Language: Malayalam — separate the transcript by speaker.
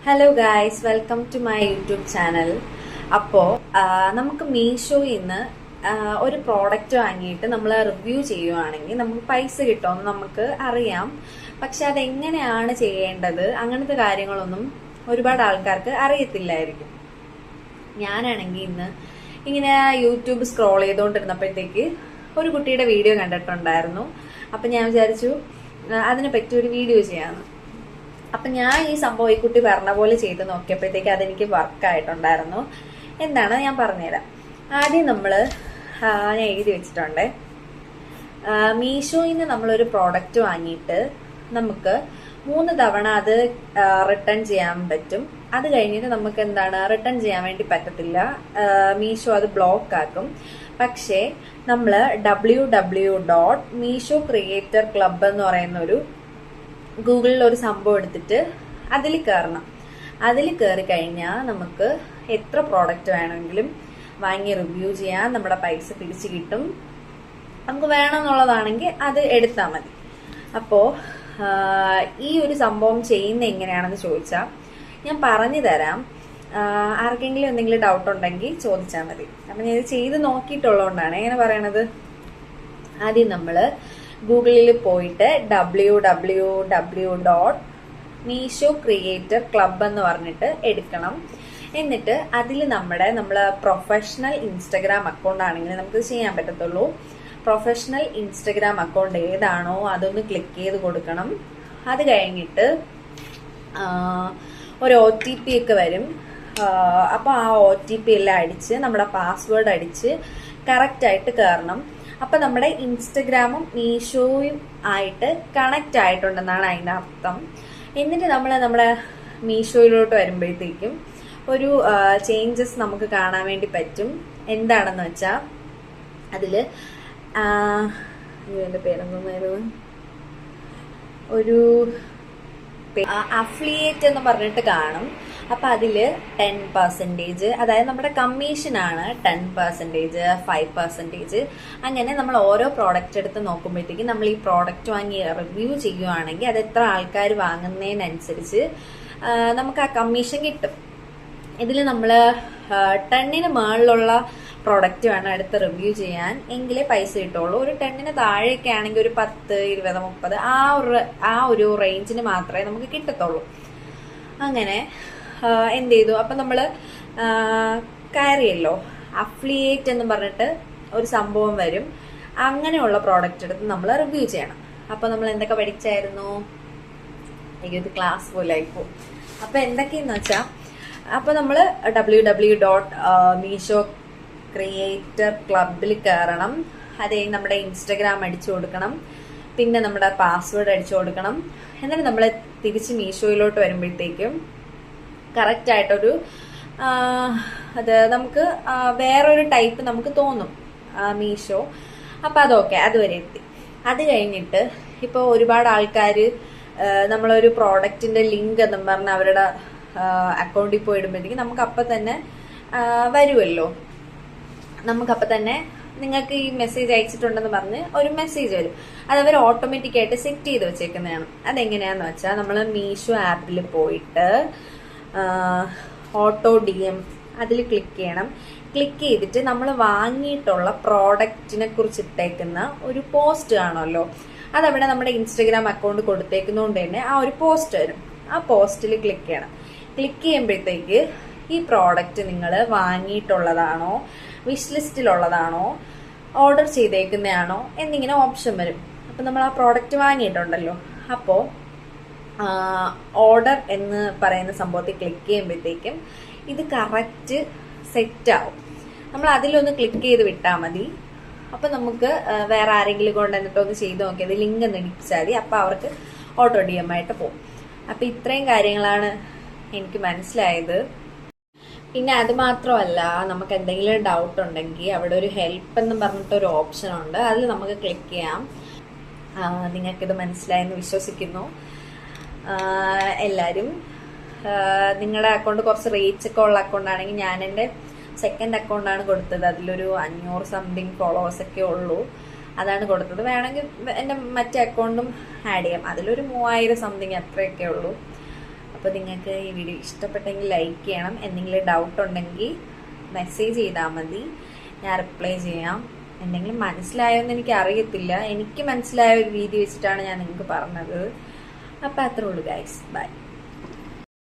Speaker 1: Hello guys, welcome to my YouTube channel. അപ്പോൾ നമുക്ക് മീഷോയിൽ നിന്ന് ഒരു പ്രോഡക്റ്റ് വാങ്ങിയിട്ട് നമ്മൾ റിവ്യൂ ചെയ്യുവാണെങ്കിൽ നമുക്ക് പൈസ കിട്ടുമെന്ന് നമുക്ക് അറിയാം. പക്ഷെ അതെങ്ങനെയാണ് ചെയ്യേണ്ടത്, അങ്ങനത്തെ കാര്യങ്ങളൊന്നും ഒരുപാട് ആൾക്കാർക്ക് അറിയത്തില്ലായിരിക്കും. ഞാനാണെങ്കിൽ ഇന്ന് ഇങ്ങനെ യൂട്യൂബ് സ്ക്രോൾ ചെയ്തുകൊണ്ടിരുന്നപ്പോഴത്തേക്ക് ഒരു കുട്ടിയുടെ വീഡിയോ കണ്ടിട്ടുണ്ടായിരുന്നു. അപ്പം ഞാൻ വിചാരിച്ചു അതിനെ പറ്റി ഒരു വീഡിയോ ചെയ്യാമെന്ന്. അപ്പൊ ഞാൻ ഈ സംഭവം ഈ കുട്ടി പറഞ്ഞ പോലെ ചെയ്ത് നോക്കിയപ്പോഴത്തേക്ക് അതെനിക്ക് വർക്കായിട്ടുണ്ടായിരുന്നു. എന്താണ് ഞാൻ പറഞ്ഞുതരാം. ആദ്യം ഞാൻ എഴുതി വെച്ചിട്ടുണ്ട്, മീഷോയിൽ നിന്ന് നമ്മളൊരു പ്രോഡക്റ്റ് വാങ്ങിയിട്ട് നമുക്ക് 3 തവണ അത് റിട്ടേൺ ചെയ്യാൻ പറ്റും. അത് കഴിഞ്ഞിട്ട് നമുക്ക് റിട്ടേൺ ചെയ്യാൻ വേണ്ടി പറ്റത്തില്ല, മീഷോ അത് ബ്ലോക്ക് ആക്കും. പക്ഷേ നമ്മൾ www.meesho creator club എന്ന് പറയുന്ന ഒരു ഗൂഗിളിൽ ഒരു സംഭവം എടുത്തിട്ട് അതിൽ കയറണം. അതിൽ കയറി കഴിഞ്ഞാൽ നമുക്ക് എത്ര പ്രോഡക്റ്റ് വേണമെങ്കിലും വാങ്ങി റിവ്യൂ ചെയ്യാം. നമ്മുടെ പൈസ തിരിച്ചു കിട്ടും. നമുക്ക് വേണമെന്നുള്ളതാണെങ്കിൽ അത് എടുത്താൽ മതി. അപ്പോൾ ഈ ഒരു സംഭവം ചെയ്യുന്ന എങ്ങനെയാണെന്ന് ചോദിച്ചാൽ ഞാൻ പറഞ്ഞു തരാം. ആർക്കെങ്കിലും എന്തെങ്കിലും ഡൗട്ട് ഉണ്ടെങ്കിൽ ചോദിച്ചാൽ മതി. അപ്പം ഞാൻ ഇത് ചെയ്ത് നോക്കിയിട്ടുള്ളതുകൊണ്ടാണ് ഇങ്ങനെ പറയണത്. ആദ്യം നമ്മൾ ഗൂഗിളിൽ പോയിട്ട് www.meesho creator club എന്ന് പറഞ്ഞിട്ട് എടുക്കണം. എന്നിട്ട് അതിൽ നമ്മൾ പ്രൊഫഷണൽ ഇൻസ്റ്റഗ്രാം അക്കൗണ്ട് ആണെങ്കിൽ നമുക്ക് ചെയ്യാൻ പറ്റത്തുള്ളൂ. പ്രൊഫഷണൽ ഇൻസ്റ്റഗ്രാം അക്കൗണ്ട് ഏതാണോ അതൊന്ന് ക്ലിക്ക് ചെയ്ത് കൊടുക്കണം. അത് കഴിഞ്ഞിട്ട് ഒരു OTP ഒക്കെ വരും. അപ്പോൾ ആ OTP എല്ലാം അടിച്ച് നമ്മുടെ പാസ്വേഡ് അടിച്ച് കറക്റ്റായിട്ട് കയറണം. അപ്പൊ നമ്മുടെ ഇൻസ്റ്റഗ്രാമും മീഷോയും ആയിട്ട് കണക്റ്റ് ആയിട്ടുണ്ടെന്നാണ് അതിന്റെ അർത്ഥം. എന്നിട്ട് നമ്മുടെ മീഷോയിലോട്ട് വരുമ്പോഴത്തേക്കും ഒരു ചേഞ്ചസ് നമുക്ക് കാണാൻ വേണ്ടി പറ്റും. എന്താണെന്ന് വെച്ചാൽ അതില് എന്റെ പേരെന്തായിരുന്നു, ഒരു അഫിലിയേറ്റ് എന്ന് പറഞ്ഞിട്ട് കാണും. അപ്പൊ അതില് 10%, അതായത് നമ്മുടെ കമ്മീഷനാണ് 10%, 5%. അങ്ങനെ നമ്മൾ ഓരോ പ്രോഡക്റ്റ് എടുത്ത് നോക്കുമ്പോഴത്തേക്കും നമ്മൾ ഈ പ്രോഡക്റ്റ് വാങ്ങി റിവ്യൂ ചെയ്യുവാണെങ്കിൽ അത് എത്ര ആൾക്കാർ വാങ്ങുന്നതിനനുസരിച്ച് നമുക്ക് ആ കമ്മീഷൻ കിട്ടും. ഇതിൽ നമ്മൾ 10ന് മുകളിലുള്ള പ്രോഡക്റ്റ് വേണം എടുത്ത് റിവ്യൂ ചെയ്യാൻ, എങ്കിലേ പൈസ കിട്ടുള്ളൂ. ഒരു 10ന് താഴെയൊക്കെ ആണെങ്കിൽ ഒരു 10, 20, 30 ആ ഒരു റേഞ്ചിന് മാത്രമേ നമുക്ക് കിട്ടത്തുള്ളൂ. അങ്ങനെ എന്ത് ചെയ്തു, അപ്പൊ നമ്മള് കയറിയല്ലോ, അഫിലിയേറ്റ് എന്ന് പറഞ്ഞിട്ട് ഒരു സംഭവം വരും. അങ്ങനെയുള്ള പ്രോഡക്റ്റ് എടുത്ത് നമ്മൾ റിവ്യൂ ചെയ്യണം. അപ്പൊ നമ്മൾ എന്തൊക്കെ പഠിച്ചായിരുന്നു, എനിക്കൊരു ക്ലാസ് പോലെ ആയിപ്പോ. അപ്പൊ എന്തൊക്കെയെന്ന് വെച്ചാൽ, അപ്പൊ നമ്മള് www.meesho creator clubൽ കയറണം. അത് നമ്മുടെ ഇൻസ്റ്റഗ്രാം അടിച്ചു കൊടുക്കണം, പിന്നെ നമ്മുടെ പാസ്വേഡ് അടിച്ചു കൊടുക്കണം. എന്നിട്ട് നമ്മൾ തിരിച്ച് മീഷോയിലോട്ട് വരുമ്പോഴത്തേക്കും കറക്റ്റ് ആയിട്ടൊരു അത് നമുക്ക് വേറൊരു ടൈപ്പ് നമുക്ക് തോന്നും മീഷോ. അപ്പൊ അതൊക്കെ അതുവരെ എത്തി. അത് കഴിഞ്ഞിട്ട് ഇപ്പോൾ ഒരുപാട് ആൾക്കാർ നമ്മളൊരു പ്രോഡക്റ്റിന്റെ ലിങ്ക് എന്നും പറഞ്ഞ് അവരുടെ അക്കൗണ്ടിൽ പോയി ഇടുമ്പോഴത്തേക്കും നമുക്ക് അപ്പം തന്നെ വരുമല്ലോ. നമുക്കപ്പം തന്നെ നിങ്ങൾക്ക് ഈ മെസ്സേജ് അയച്ചിട്ടുണ്ടെന്ന് പറഞ്ഞ് ഒരു മെസ്സേജ് വരും. അത് അവർ ഓട്ടോമാറ്റിക് ആയിട്ട് സെറ്റ് ചെയ്ത് വെച്ചേക്കുന്നതാണ്. അതെങ്ങനെയാന്ന് വെച്ചാൽ നമ്മൾ മീഷോ ആപ്പിൽ പോയിട്ട് ഓട്ടോ DM അതിൽ ക്ലിക്ക് ചെയ്യണം. ക്ലിക്ക് ചെയ്തിട്ട് നമ്മൾ വാങ്ങിയിട്ടുള്ള പ്രോഡക്റ്റിനെ കുറിച്ച് ഇട്ടേക്കുന്ന ഒരു പോസ്റ്റ് കാണുമല്ലോ, അതവിടെ നമ്മുടെ ഇൻസ്റ്റഗ്രാം അക്കൗണ്ട് കൊടുത്തേക്കുന്നതുകൊണ്ട് തന്നെ ആ ഒരു പോസ്റ്റ് വരും. ആ പോസ്റ്റിൽ ക്ലിക്ക് ചെയ്യണം. ക്ലിക്ക് ചെയ്യുമ്പോഴത്തേക്ക് ഈ പ്രോഡക്റ്റ് നിങ്ങൾ വാങ്ങിയിട്ടുള്ളതാണോ, വിഷ് ലിസ്റ്റിലുള്ളതാണോ, ഓർഡർ ചെയ്തേക്കുന്നതാണോ എന്നിങ്ങനെ ഓപ്ഷൻ വരും. അപ്പം നമ്മൾ ആ പ്രോഡക്റ്റ് വാങ്ങിയിട്ടുണ്ടല്ലോ, അപ്പോൾ ഓർഡർ എന്ന് പറയുന്ന സംഭവത്തിൽ ക്ലിക്ക് ചെയ്യുമ്പോഴത്തേക്കും ഇത് കറക്റ്റ് സെറ്റ് ആവും. നമ്മൾ അതിലൊന്ന് ക്ലിക്ക് ചെയ്ത് വിട്ടാൽ മതി. അപ്പം നമുക്ക് വേറെ ആരെങ്കിലും കൊണ്ട് എന്നിട്ടൊന്ന് ചെയ്ത് നോക്കിയത് ലിങ്ക് ഒന്ന് ഇടിച്ചാൽ മതി. അപ്പം അവർക്ക് ഓട്ടോ DM ആയിട്ട് പോകും. അപ്പം ഇത്രയും കാര്യങ്ങളാണ് എനിക്ക് മനസ്സിലായത്. പിന്നെ അത് മാത്രമല്ല, നമുക്ക് എന്തെങ്കിലും ഡൗട്ട് ഉണ്ടെങ്കിൽ അവിടെ ഒരു ഹെൽപ്പ് എന്ന് പറഞ്ഞിട്ടൊരു ഓപ്ഷൻ ഉണ്ട്. അതിൽ നമുക്ക് ക്ലിക്ക് ചെയ്യാം. നിങ്ങൾക്കിത് മനസ്സിലായെന്ന് വിശ്വസിക്കുന്നു. എല്ലാവരും നിങ്ങളുടെ അക്കൗണ്ട് കുറച്ച് റീച്ച് ഒക്കെ ഉള്ള അക്കൗണ്ട് ആണെങ്കിൽ, ഞാൻ എൻ്റെ സെക്കൻഡ് അക്കൗണ്ടാണ് കൊടുത്തത്. അതിലൊരു 500 സംതിങ് ഫോളോവേഴ്സ് ഒക്കെ ഉള്ളൂ. അതാണ് കൊടുത്തത്. വേണമെങ്കിൽ എൻ്റെ മറ്റേ അക്കൗണ്ടും ആഡ് ചെയ്യാം. അതിലൊരു 3000 സംതിങ് അത്രയൊക്കെ ഉള്ളൂ. അപ്പോൾ നിങ്ങൾക്ക് ഈ വീഡിയോ ഇഷ്ടപ്പെട്ടെങ്കിൽ ലൈക്ക് ചെയ്യണം. എന്തെങ്കിലും ഡൗട്ട് ഉണ്ടെങ്കിൽ മെസ്സേജ് ചെയ്താൽ മതി, ഞാൻ റിപ്ലൈ ചെയ്യാം. എന്തെങ്കിലും മനസ്സിലായോന്ന് എനിക്ക് അറിയത്തില്ല, എനിക്ക് മനസ്സിലായ ഒരു രീതി വെച്ചിട്ടാണ് ഞാൻ നിങ്ങൾക്ക് പറഞ്ഞത്. അപ്പോൾ അത്രേ ഉള്ളൂ ഗൈസ്, ബൈ.